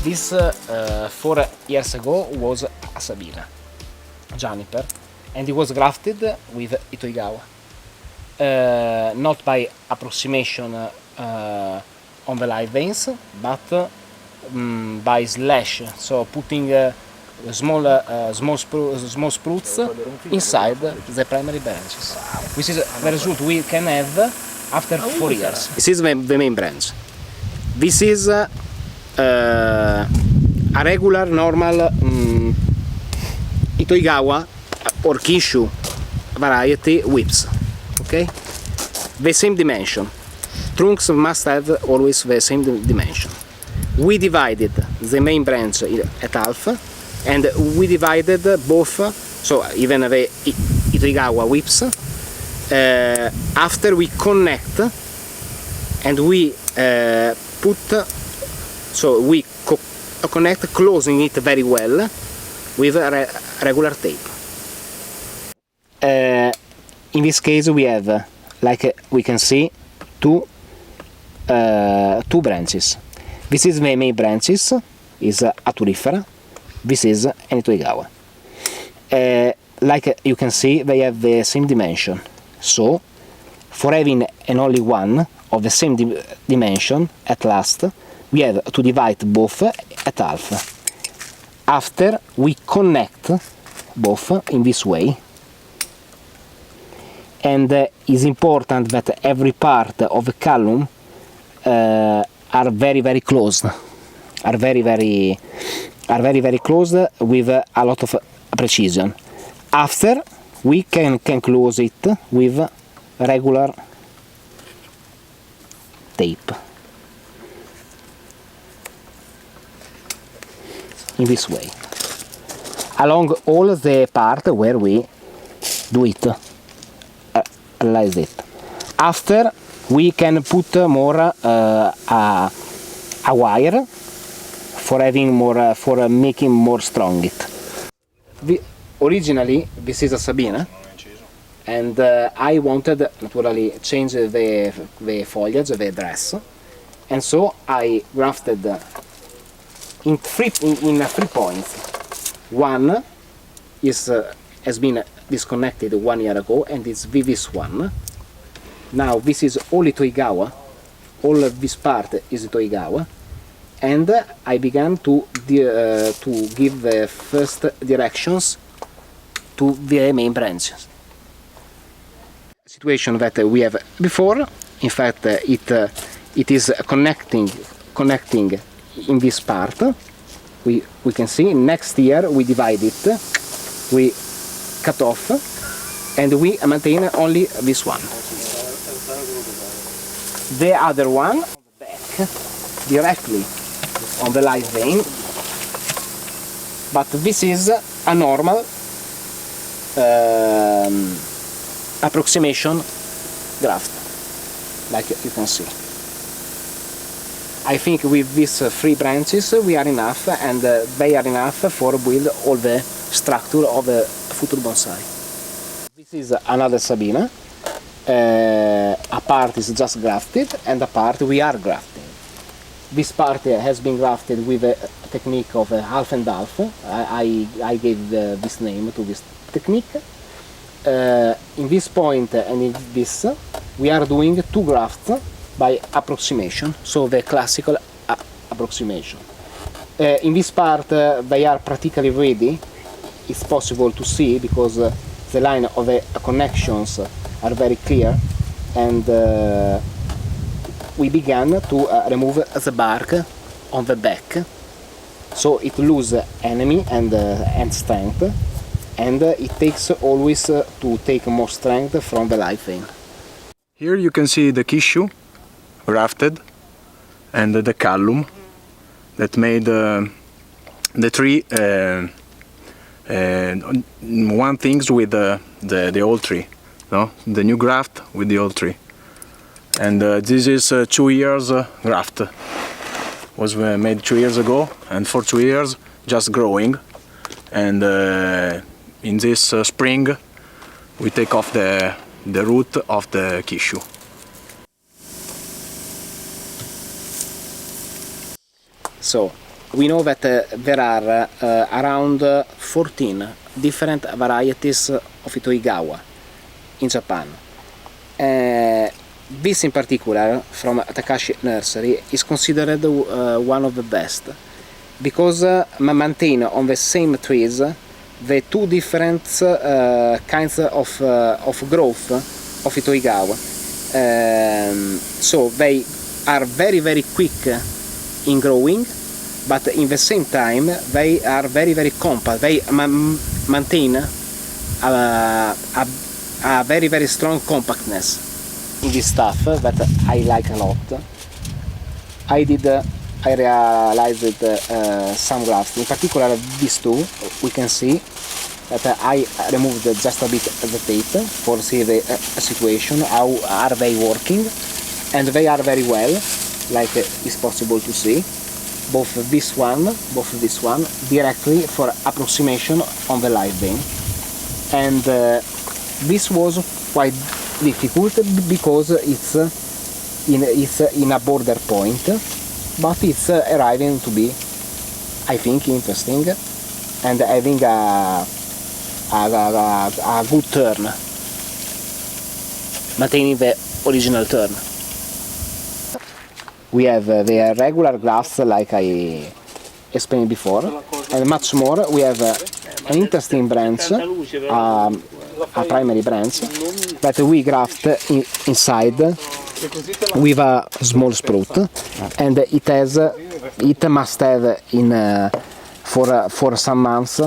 This 4 years ago was a Sabina, Juniper, and it was grafted with Itoigawa. Not by approximation on the live veins, but by slash, so putting small sprouts inside the primary branches. This is the result we can have after 4 years. This is the main branch. This is a regular, normal Itoigawa or Kishu variety whips. Okay? The same dimension. Trunks must have always the same dimension. We divided the main branch at half, and we divided both, so even the Itoigawa whips, after we connect and we so we connect, closing it very well with a regular tape. In this case we have, like we can see, two branches. This is the main branches, is a turifera. This is an Itoigawa. Like you can see, they have the same dimension. So, for having an only one of the same dimension, at last, we have to divide both at half. After, we connect both in this way. And it's important that every part of the column are very close. Are very close with a lot of precision. After, we can close it with regular tape. In this way. Along all the part where we do it. Like it. After, we can put more a wire for having more, for making more strong it. Originally, this is a Sabina, and I wanted naturally change the foliage, the dress, and so I grafted in three points. One is has been disconnected 1 year ago, and it's this one. Now this is all Itoigawa, all this part is Itoigawa, and I began to give the first directions to the main branches. Situation that we have before, in fact, it is connecting in this part. We can see next year we divide it, we cut off, and we maintain only this one. The other one on the back, directly on the live vein, but this is a normal approximation graft, like you can see. I think with these 3 branches we are enough, and they are enough for build all the structure of the future bonsai. This is another Sabina. A part is just grafted, and a part we are grafting. This part has been grafted with a technique of half and half. I gave this name to this technique. In this point and in this, we are doing 2 grafts by approximation, so the classical approximation. In this part they are practically ready. It's possible to see because the line of the connections are very clear, and we began to remove the bark on the back, so it loses enemy and strength, and it takes always to take more strength from the live vein. Here you can see the Kishu grafted and the column that made the tree one things with the old tree, no? The new graft with the old tree. And this is 2 years graft. Was made 2 years ago, and for 2 years just growing. And in this spring we take off the root of the Kishu. So we know that there are around 14 different varieties of Itoigawa in Japan. This in particular, from Takashi Nursery, is considered one of the best, because maintain on the same trees the two different kinds of growth of Itoigawa. So they are very quick in growing, but in the same time they are very compact. They maintain a very strong compactness in this stuff that I like a lot. I realized some grafts, in particular these two. We can see that I removed just a bit of the tape for see the situation, how are they working, and they are very well, like is possible to see. Both this one, directly for approximation on the live vein. And this was quite difficult because it's in a border point, but it's arriving to be, I think, interesting and having a good turn, maintaining the original turn. We have the regular grafts like I explained before, and much more. We have an interesting branch, a primary branch, that we graft inside with a small sprout, and it must have for some months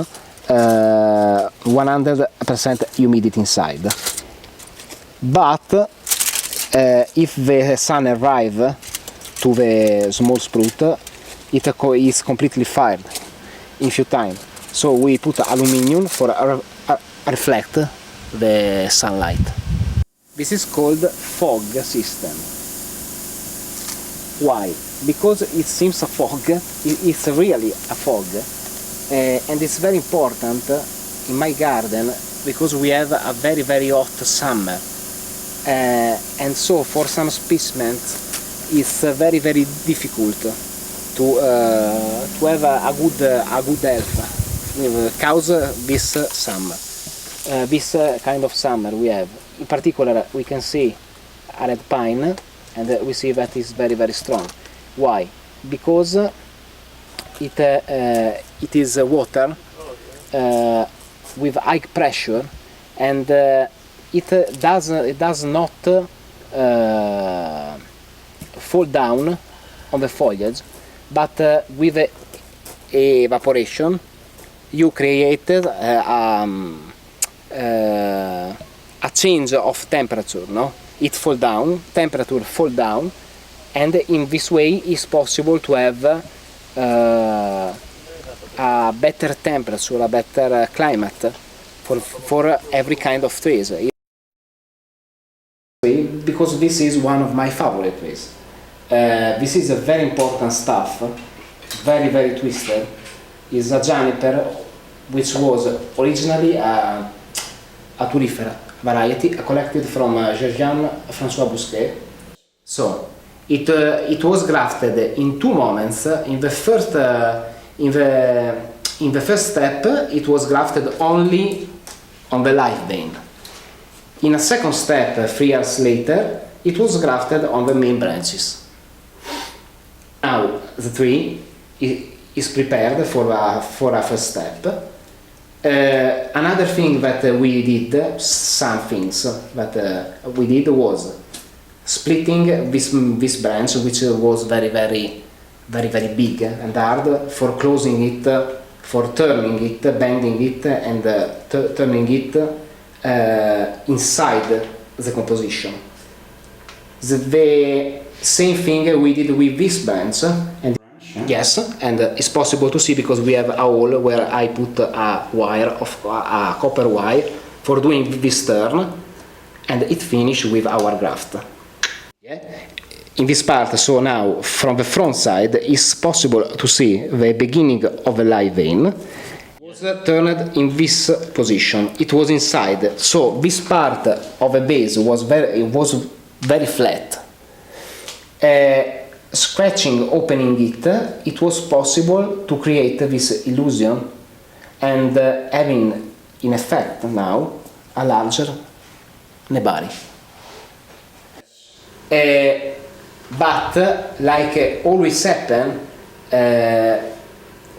100% humidity inside. But if the sun arrives to the small sprout, it is completely fired in few times. So we put aluminium for reflect the sunlight. This is called fog system. Why? Because it seems a fog, it's really a fog, and it's very important in my garden because we have a very hot summer, and so for some specimens it's very difficult to have a good health cause this summer. This kind of summer we have. In particular, we can see a red pine, and we see that is very strong. Why? Because it is water with high pressure, and it does not fall down on the foliage, but with evaporation you created a change of temperature, no? It fall down, temperature fall down, and in this way it's possible to have a better temperature, a better climate for every kind of trees. Because this is one of my favorite trees. This is a very important stuff, very twisted. Is a Juniper, which was originally a Juniper variety collected from Jean-François Bousquet. So it was grafted in two moments. In the first step, it was grafted only on the live vein. In a second step, 3 years later, it was grafted on the main branches. Now the tree is prepared for a first step. Another thing that we did, some things that we did was splitting this branch, which was very big and hard, for closing it, for turning it, bending it, and turning it inside the composition. The same thing we did with this branch, and yes, and it's possible to see because we have a hole where I put a wire of a copper wire for doing this turn, and it finished with our graft. Yeah. In this part, so now from the front side, it's possible to see the beginning of the live vein. It was turned in this position. It was inside, so this part of the base was very flat. scratching, opening it, it was possible to create this illusion and having in effect now a larger nebari. But like always happen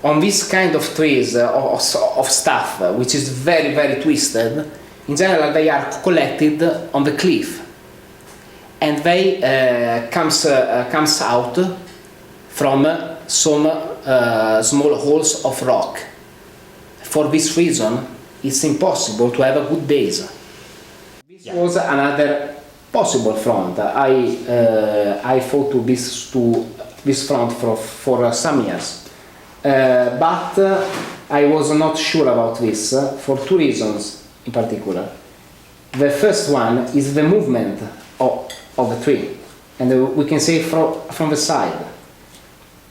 on this kind of trees of stuff which is very twisted, in general they are collected on the cliff and they comes out from some small holes of rock. For this reason it's impossible to have a good base. This was another possible front. I thought to this front for some years, but I was not sure about this for two reasons in particular. The first one is the movement of the tree, and we can say from the side.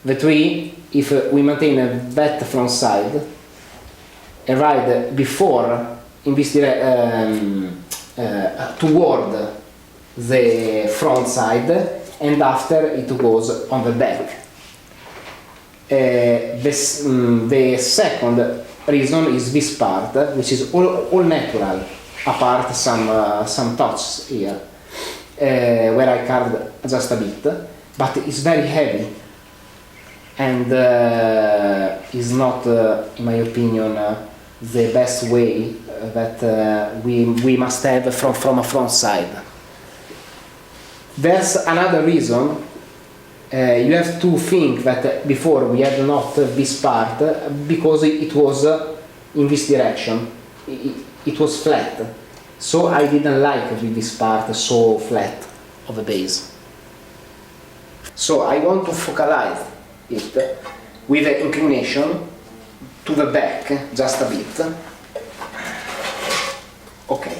The tree, if we maintain that front side, and ride before in this toward the front side, and after it goes on the back. The second reason is this part, which is all natural, apart some touches here, where I carved just a bit, but it's very heavy and is not, in my opinion, the best way that we must have from a front side. There's another reason. You have to think that before we had not this part because it was in this direction. It was flat, so I didn't like this part so flat of the base. So I want to focalize it with the inclination to the back just a bit. Okay,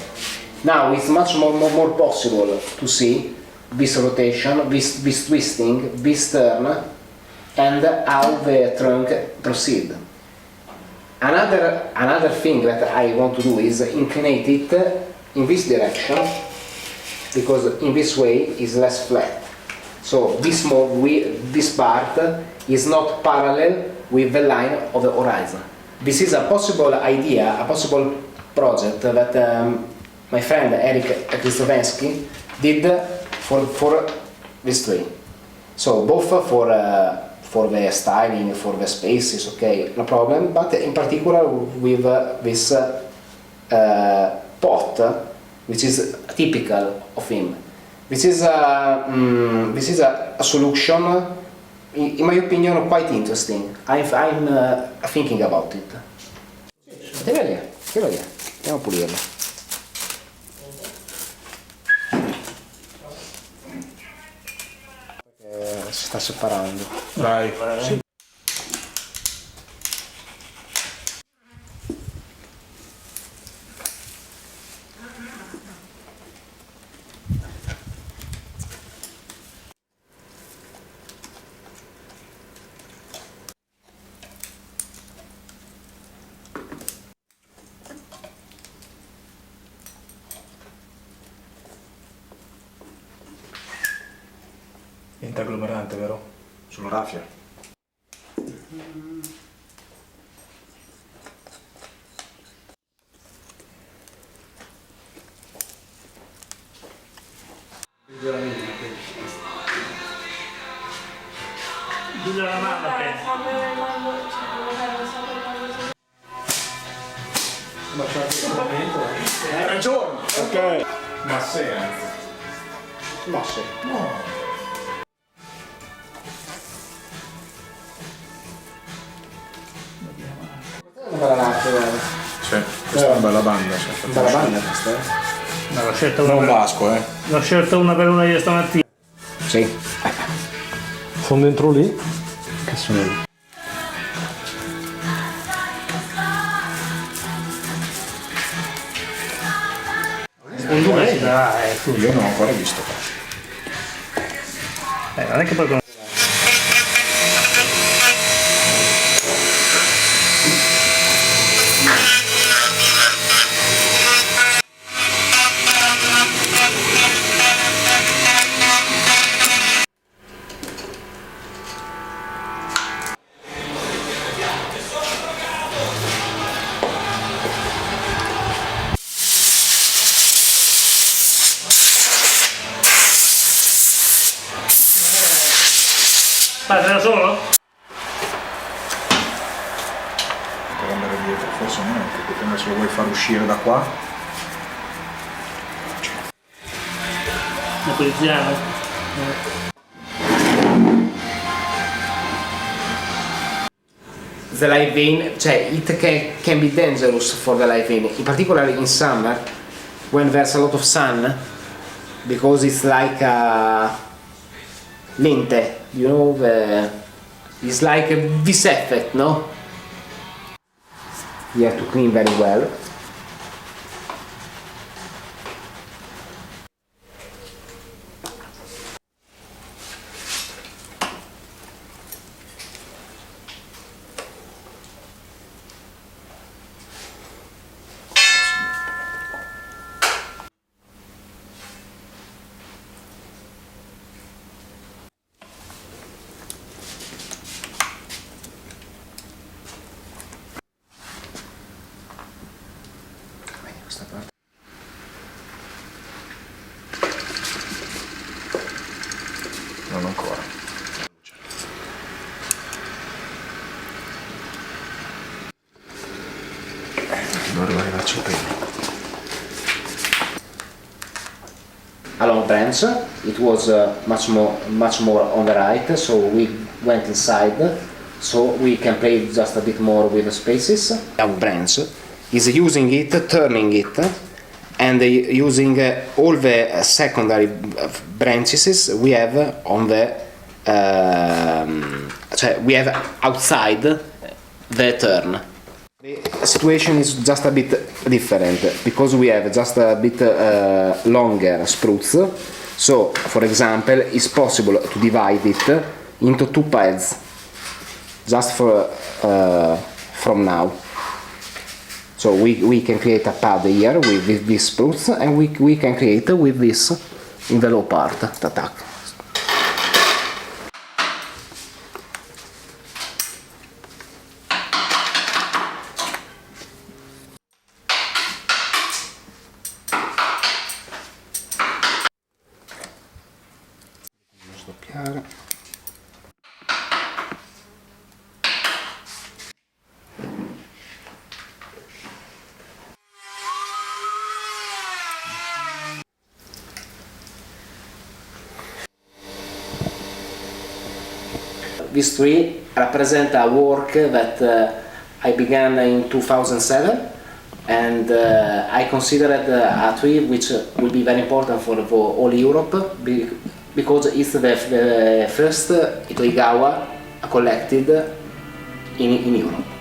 now it's much more possible to see this rotation, this twisting, this turn, and how the trunk proceed. Another thing that I want to do is inclinate it in this direction, because in this way is less flat. So this part is not parallel with the line of the horizon. This is a possible idea, a possible project that my friend Eric Kristovansky did for this tree. So both for the styling, for the spaces, okay, no problem, but in particular with this pot, which is typical of him. This is a solution, in my opinion, quite interesting. I'm thinking about it. Tira lì, andiamo a pulirlo. Si sta separando. Dai. Sì. Niente agglomerante, vero? Sulla raffia. La mano che Ma c'è anche il momento. Hai ragione! Ok. Ma sei anzi. No, sì. No. Una bella latte, Sì, questa è una bella banda. una bella banda questa, eh? no, l'ho scelta una Non per, Vasco, l'ho scelta una per una di stamattina. Sì. Sono dentro lì? Che sono lì? Secondo me dai, tu. Io non ho ancora visto. Non è che poi Parte da solo? Per andare dietro, forse niente, dipende se lo vuoi far uscire da qua. La poliziano? The live vein, cioè it can be dangerous for the live vein, in particular in summer when there's a lot of sun, because it's like a lente, you know, it's like this effect, no? You have to clean very well. Questa parte. Non ancora. Devo arrivarci prima. Along branch, it was much more on the right, so we went inside, so we can play just a bit more with the spaces. Our branch is using it, turning it, and using all the secondary branches we have on the we have outside the turn. The situation is just a bit different because we have just a bit longer spruce. So, for example, it's possible to divide it into two pads just from now. So we can create a pad here with this spruce, and we can create with this in the low part. Tac. Sdoppiare. This tree represents a work that I began in 2007, and I consider it a tree which will be very important for all Europe because it's the first Itoigawa collected in Europe.